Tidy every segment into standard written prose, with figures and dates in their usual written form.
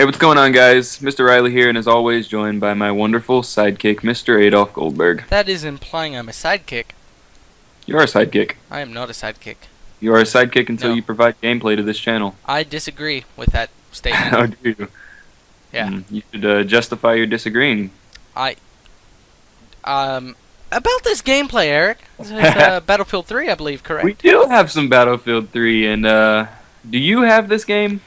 Hey, what's going on, guys? Mr. Riley here, and as always, joined by my wonderful sidekick, Mr. Adolf Goldberg. That is implying I'm a sidekick. You are a sidekick. I am not a sidekick. You are a sidekick until No. you provide gameplay to this channel. I disagree with that statement. How do you? Yeah. You should justify your disagreeing. About this gameplay, Eric. This is Battlefield 3, I believe, correct? We do have some Battlefield 3, and do you have this game?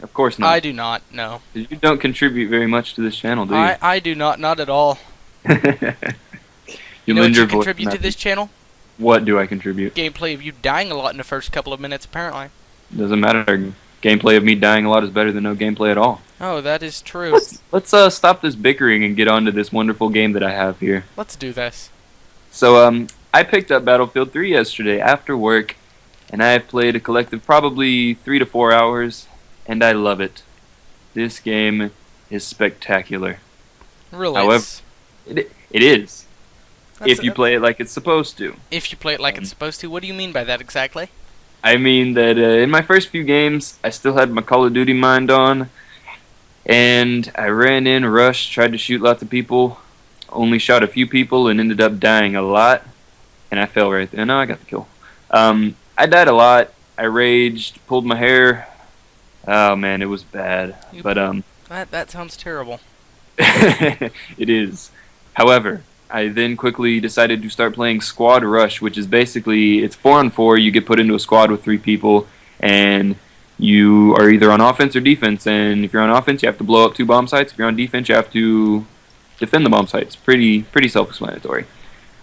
Of course not. I do not, no. 'Cause you don't contribute very much to this channel, do you? I do not at all. You know what lend you your voice, contribute to this channel? What do I contribute? Gameplay of you dying a lot in the first couple of minutes, apparently. Doesn't matter. Gameplay of me dying a lot is better than no gameplay at all. Oh, that is true. Let's stop this bickering and get on to this wonderful game that I have here. Let's do this. So, I picked up Battlefield 3 yesterday after work, and I have played a collective probably 3 to 4 hours, and I love it. This game is spectacular. Really? However, it is. That's If you play it like it's supposed to. If you play it like it's supposed to, what do you mean by that exactly? I mean that in my first few games, I still had my Call of Duty mind on, and I ran in, rushed, tried to shoot lots of people, only shot a few people, and ended up dying a lot, and I fell right there. No, I got the kill. I died a lot. I raged, pulled my hair. Oh man, it was bad. That sounds terrible. It is. However, I then quickly decided to start playing Squad Rush, which is basically, it's 4-on-4, you get put into a squad with 3 people, and you are either on offense or defense, and if you're on offense, you have to blow up 2 bomb sites. If you're on defense, you have to defend the bomb sites. Pretty self-explanatory.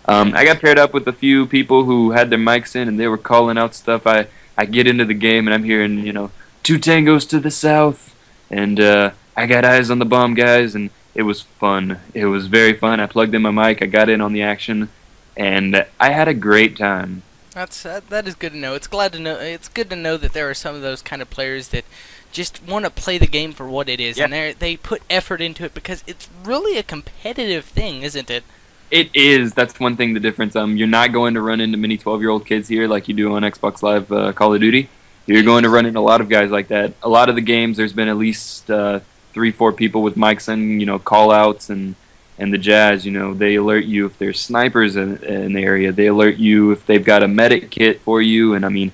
I got paired up with a few people who had their mics in, and they were calling out stuff. I get into the game, and I'm hearing, 2 tangos to the south, and I got eyes on the bomb guys, and it was fun. It was very fun. I plugged in my mic, I got in on the action, and I had a great time. That is good to know. It's good to know that there are some of those kind of players that just want to play the game for what it is, Yeah. and they put effort into it because it's really a competitive thing, isn't it? It is. That's one thing, the difference. You're not going to run into many 12-year-old kids here like you do on Xbox Live Call of Duty. You're going to run into a lot of guys like that. A lot of the games, there's been at least 3-4 people with mics and call-outs and the jazz. They alert you if there's snipers in the area. They alert you if they've got a medic kit for you. And I mean,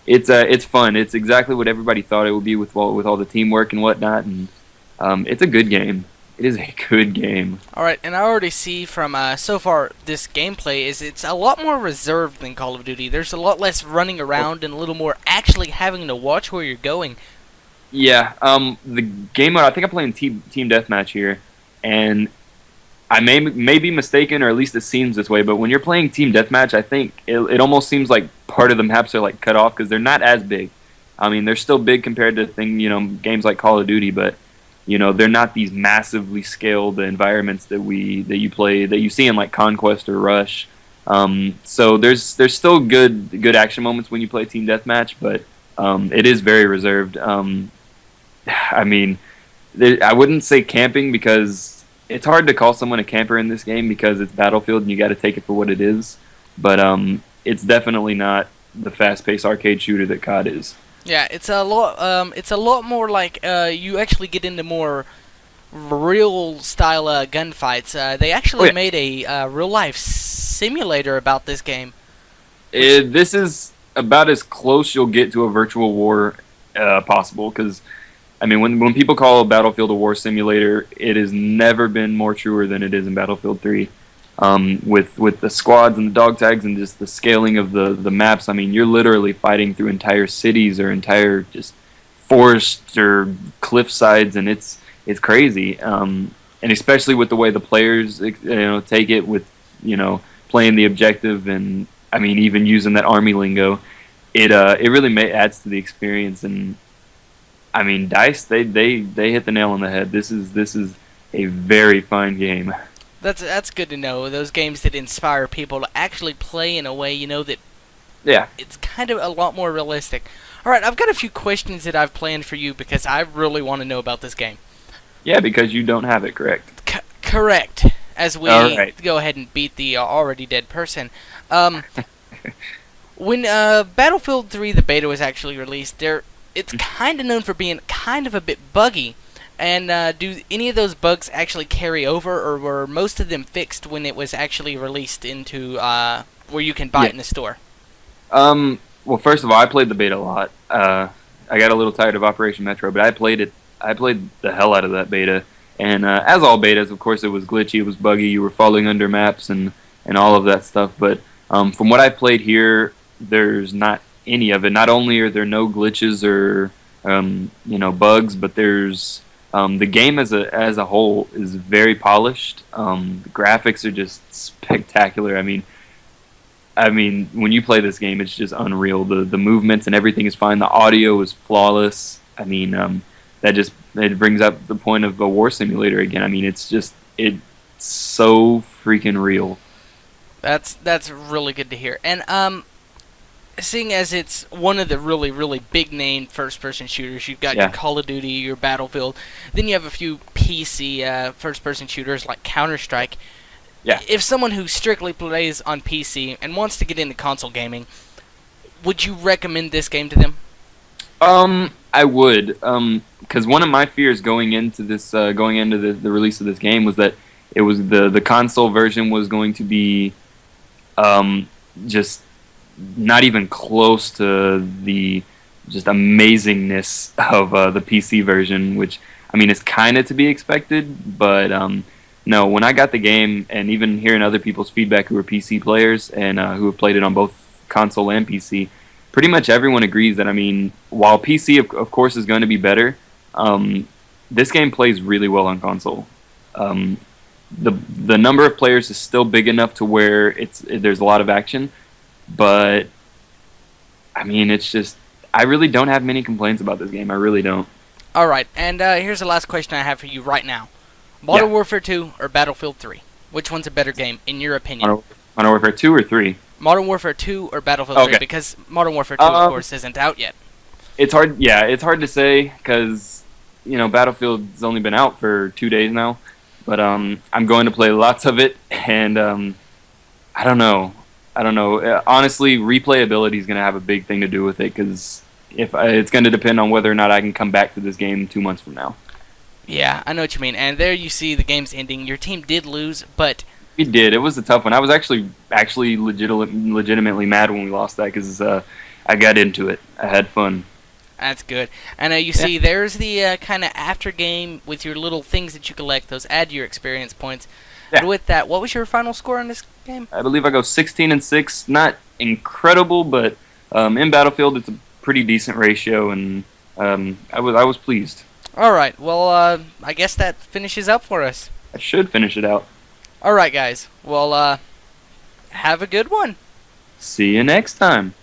it's fun. It's exactly what everybody thought it would be with all the teamwork and whatnot. And it's a good game. It is a good game. Alright, and I already see from so far this gameplay it's a lot more reserved than Call of Duty. There's a lot less running around and a little more actually having to watch where you're going. Yeah, the game mode, I think I'm playing Team Deathmatch here, and I may be mistaken, or at least it seems this way, but when you're playing Team Deathmatch, I think it almost seems like part of the maps are like cut off because they're not as big. I mean, they're still big compared to games like Call of Duty, but they're not these massively scaled environments that you see in like Conquest or Rush. So there's still good action moments when you play Team Deathmatch, but it is very reserved. I mean, I wouldn't say camping because it's hard to call someone a camper in this game because it's Battlefield and you got to take it for what it is. But it's definitely not the fast-paced arcade shooter that COD is. Yeah, it's a lot more like you actually get into more real style gunfights. They actually made a real life simulator about this game. This is about as close you'll get to a virtual war possible, because I mean, when people call Battlefield a war simulator, it has never been more truer than it is in Battlefield 3. With the squads and the dog tags and just the scaling of the maps, I mean, you're literally fighting through entire cities or entire just forests or cliff sides, and it's crazy. And especially with the way the players take it with playing the objective, and I mean even using that army lingo, it really adds to the experience. And I mean, DICE they hit the nail on the head. This is a very fine game. That's good to know. Those games that inspire people to actually play in a way, that Yeah. it's kind of a lot more realistic. Alright, I've got a few questions that I've planned for you because I really want to know about this game. Yeah, because you don't have it, correct? Correct. As we go ahead and beat the already dead person. When Battlefield 3, the beta, was actually released, it's kind of known for being kind of a bit buggy. And do any of those bugs actually carry over, or were most of them fixed when it was actually released into where you can buy it in the store? Well, first of all, I played the beta a lot. I got a little tired of Operation Metro, but I played it. I played the hell out of that beta. And as all betas, of course, it was glitchy, it was buggy, you were falling under maps and all of that stuff. But from what I've played here, there's not any of it. Not only are there no glitches or bugs, but there's the game as a whole is very polished. The graphics are just spectacular. I mean, when you play this game, it's just unreal. The movements and everything is fine. The audio is flawless. It brings up the point of a war simulator again. I mean, it's so freaking real. That's really good to hear. And seeing as it's one of the really, really big name first-person shooters, you've got your Call of Duty, your Battlefield, then you have a few PC first-person shooters like Counter-Strike. Yeah. If someone who strictly plays on PC and wants to get into console gaming, would you recommend this game to them? I would, because one of my fears going into the release of this game was that it was the console version was going to be just not even close to the just amazingness of the PC version, which I mean is kind of to be expected, but no, when I got the game, and even hearing other people's feedback who are PC players and who have played it on both console and PC, pretty much everyone agrees that, I mean, while PC, of course, is going to be better, this game plays really well on console. The number of players is still big enough to where there's a lot of action, but, I mean, it's just, I really don't have many complaints about this game. I really don't. All right, and here's the last question I have for you right now. Modern Warfare 2 or Battlefield 3? Which one's a better game, in your opinion? Modern Warfare 2 or 3? Modern Warfare 2 or Battlefield 3? Because Modern Warfare 2, of course, isn't out yet. It's hard. Yeah, it's hard to say because Battlefield's only been out for 2 days now. But I'm going to play lots of it, and I don't know. Honestly, replayability is going to have a big thing to do with it because it's going to depend on whether or not I can come back to this game 2 months from now. Yeah, I know what you mean. And there you see the game's ending. Your team did lose, but we did. It was a tough one. I was actually legitimately mad when we lost that because I got into it. I had fun. That's good. And you see, there's the kind of after game with your little things that you collect. Those add to your experience points. Yeah. And with that, what was your final score on this game? I believe I go 16-6. Not incredible, but in Battlefield, it's a pretty decent ratio, and I was pleased. All right. Well, I guess that finishes up for us. I should finish it out. All right, guys. Well, have a good one. See you next time.